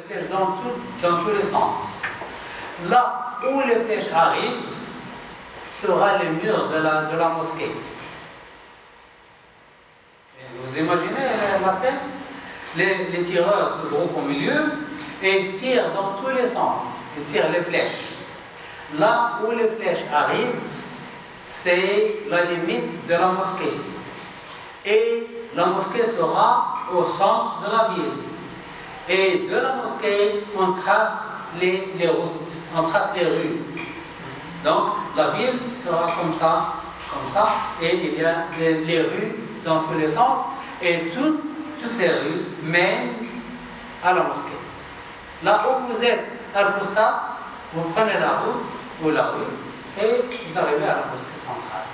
flèches dans tous les sens. Là où les flèches arrivent, sera les murs de la mosquée. Vous imaginez la scène? Les tireurs se groupent au milieu et ils tirent dans tous les sens. Ils tirent les flèches. Là où les flèches arrivent, c'est la limite de la mosquée. Et la mosquée sera au centre de la ville. Et de la mosquée, on trace les routes, on trace les rues. Donc, la ville sera comme ça, et il y a les rues dans tous les sens, et toutes les rues mènent à la mosquée. Là où vous êtes à Al-Fustat, vous prenez la route ou la rue, et vous arrivez à la mosquée centrale.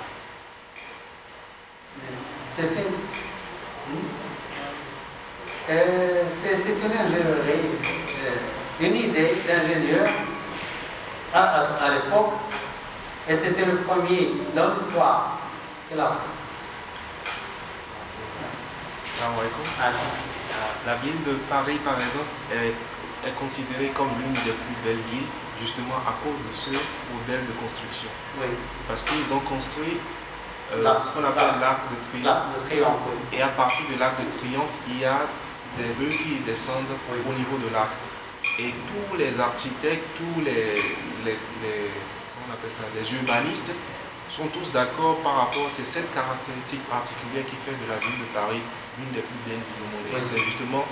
C'est une ingénierie, une idée d'ingénieur à l'époque, et c'était le premier dans l'histoire qu'il a fait. Salam alaikum. La ville de Paris, par exemple, est considérée comme l'une des plus belles villes, justement à cause de ce modèle de construction. Oui. Parce qu'ils ont construit ce qu'on appelle l'arc de triomphe. Et à partir de l'arc de triomphe, il y a des rues qui descendent au niveau de l'arc. Et tous les architectes, tous les urbanistes sont tous d'accord par rapport à cette caractéristique particulière qui fait de la ville de Paris l'une des plus belles villes au monde. Et c'est justement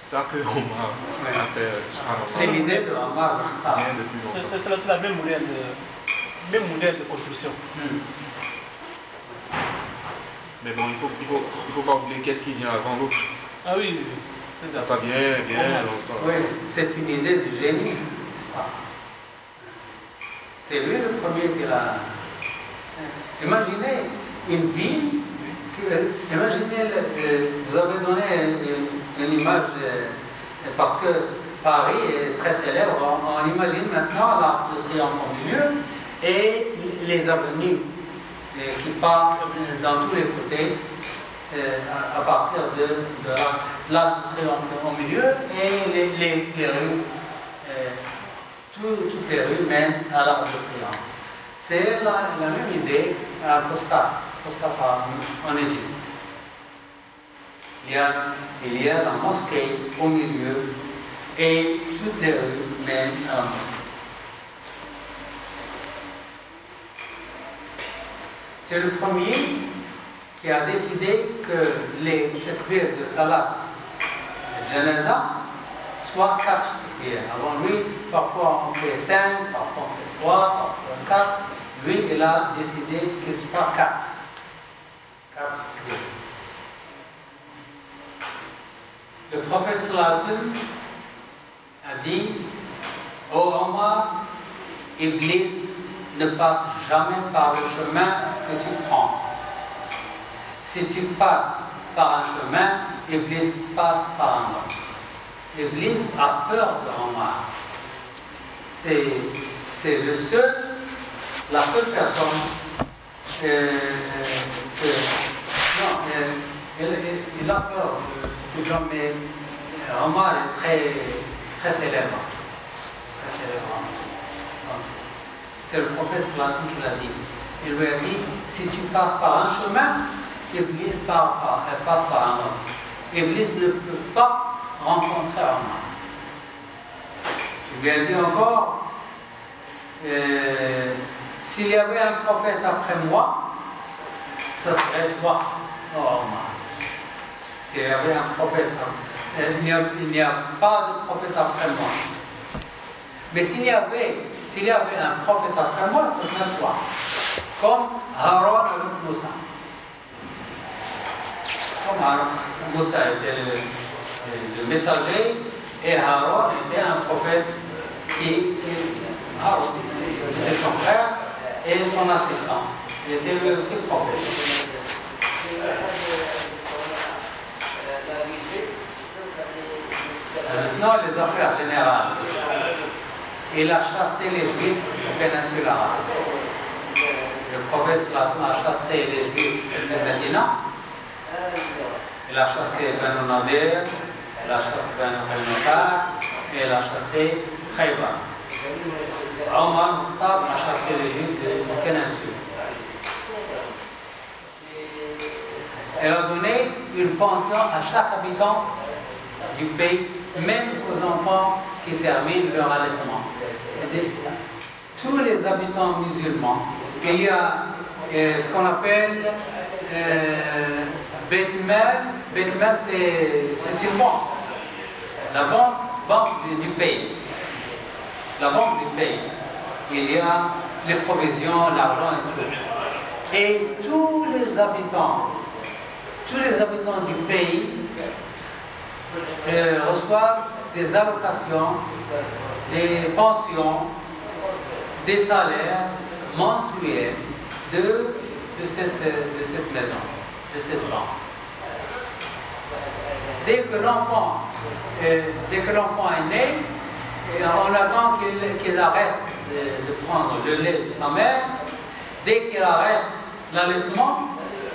ça que Omar a fait. C'est l'idée de Omar. C'est la même modèle de construction. Mais bon, il faut pas oublier qu'est-ce qui vient avant l'autre. Ah oui, c'est ça. Ça vient bien longtemps. Oui, c'est une idée de génie, n'est-ce pas? C'est lui le premier qui l'a. Imaginez une ville, imaginez, vous avez donné une image, parce que Paris est très célèbre, on imagine maintenant l'Arc de Triomphe au milieu et les avenues qui partent dans tous les côtés à partir de l'Arc de Triomphe au milieu et les rues, toutes les rues mènent à l'Arc de Triomphe. C'est la même idée à Fustat en Égypte. Il y a la mosquée au milieu et toutes les rues mènent à la mosquée. C'est le premier qui a décidé que les takbir de salat de janaza soient 4 takbir. Avant lui, parfois on fait 5, parfois on fait 3, parfois 4. Lui, il a décidé qu'il soit 4. 4 takbir. Le prophète sallallahu alayhi wa sallam a dit: Ô Omar, Iblis ne passe jamais par le chemin que tu prends. Si tu passes par un chemin, Iblis passe par un autre. Iblis a peur de Omar. C'est la seule personne il a peur de gens, mais Omar est très célèbre. Très célèbre. C'est le prophète sallallahu alayhi wa sallam qui l'a dit. Il lui a dit: si tu passes par un chemin, Iblis passe par un autre. Iblis ne peut pas rencontrer Omar. Il lui a dit encore: s'il y avait un prophète après moi, ce serait toi, oh Omar. S'il y avait un prophète, il n'y a pas de prophète après moi. Mais s'il y avait un prophète après moi, ce serait toi. Comme Haroun avec Moussa. Comme Moussa était le messager et Haroun était un prophète Haroun était son frère et son assistant. Il était lui aussi prophète. Maintenant, les affaires générales. Il a chassé les Juifs de la péninsule arabe. Le prophète a chassé les Juifs de Médina. Il a chassé Ben Nadir, il a chassé Ben Nadir, elle a chassé Khaybar. Omar Mukhtar a chassé les Juifs de la péninsule. Elle a donné une pension à chaque habitant du pays, même aux enfants qui terminent leur allaitement. Tous les habitants musulmans, il y a ce qu'on appelle Beit Mal. Beit Mal, c'est une banque. La banque du pays. La banque du pays. Il y a les provisions, l'argent et tout. Et tous les habitants du pays reçoivent des allocations, des pensions, des salaires mensuels de cette maison, de cette banque. Dès que l'enfant est né, on attend qu'il arrête de prendre le lait de sa mère. Dès qu'il arrête l'allaitement,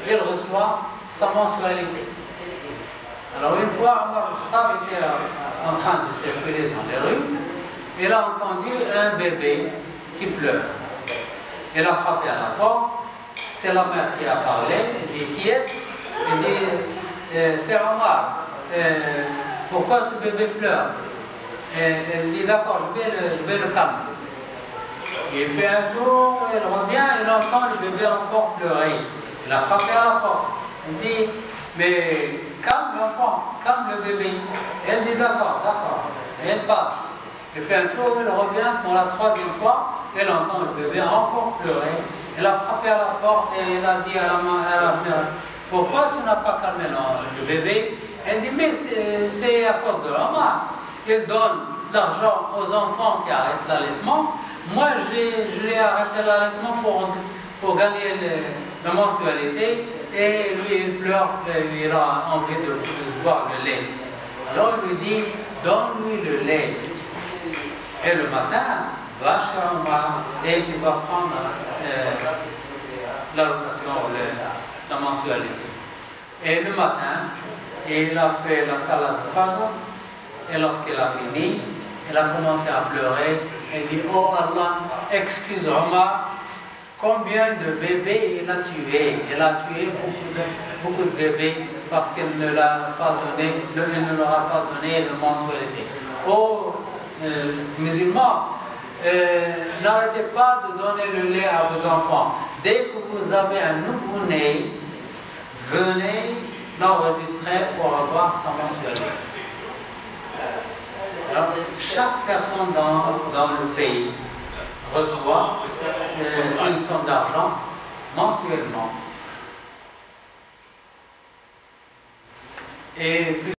il reçoit sa mensualité. Alors une fois, Omar Mukhtar était en train de circuler dans les rues, il a entendu un bébé qui pleure. Il a frappé à la porte, c'est la mère qui a parlé, il dit qui est-ce? Il dit c'est Omar, pourquoi ce bébé pleure? Elle dit d'accord, je vais le calmer. Il fait un tour, il revient, il entend le bébé encore pleurer. Il a frappé à la porte. Il dit mais calme l'enfant, calme le bébé. Elle dit d'accord. Et elle passe. Il fait un tour, il revient pour la troisième fois, elle entend le bébé encore pleurer. Elle a frappé à la porte et elle a dit à la mère, pourquoi tu n'as pas calmé le bébé? Elle dit mais c'est à cause de Omar. Il donne l'argent aux enfants qui arrêtent l'allaitement. Moi, je l'ai arrêté l'allaitement pour gagner la mensualité. Et lui, il pleure, il a envie de boire le lait. Alors il lui dit, donne-lui le lait. Et le matin, va chez Omar et tu vas prendre l'allocation, la mensualité. Et le matin, il a fait la salade de Fajr. Et lorsqu'il a fini, il a commencé à pleurer. Il dit, oh Allah, excuse Omar. Combien de bébés il a tué? Il a tué beaucoup de bébés parce qu'il ne leur a pas donné de mensualité. Oh, musulmans, n'arrêtez pas de donner le lait à vos enfants. Dès que vous avez un nouveau-né, venez l'enregistrer pour avoir sa mensualité. Alors, chaque personne dans le pays reçoit une somme d'argent mensuellement. Et